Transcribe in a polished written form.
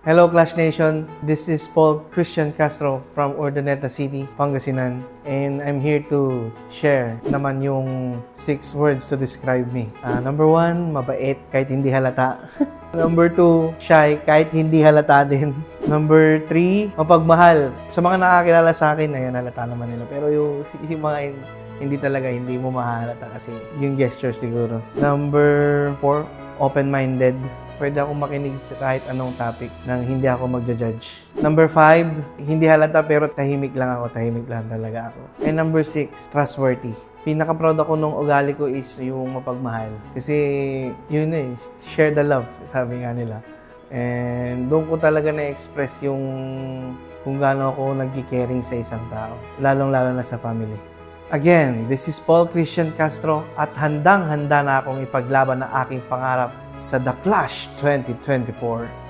Hello Clash Nation, this is Paul Christian Castro from Urdaneta City, Pangasinan, and I'm here to share naman yung 6 words to describe me. Number 1, mabait kahit hindi halata. Number 2, shy kahit hindi halata din. Number 3, mapagmahal. Sa mga nakakilala sa akin, ayan, halata naman nila. Pero yung mga hindi mo mahalata kasi yung gesture siguro. Number 4, open-minded. Pwede akong makinig sa kahit anong topic nang hindi ako magja-judge. Number 5, hindi halata pero tahimik lang talaga ako. And number 6, trustworthy. Pinaka-proud ako nung ugali ko is yung mapagmahal. Kasi yun share the love, sabi nga nila. And doon ko talaga na-express yung kung gaano ako nag-caring sa isang tao. Lalong-lalo na sa family. Again, this is Paul Christian Castro at handang-handa na akong ipaglaban ang aking pangarap sa The Clash 2024.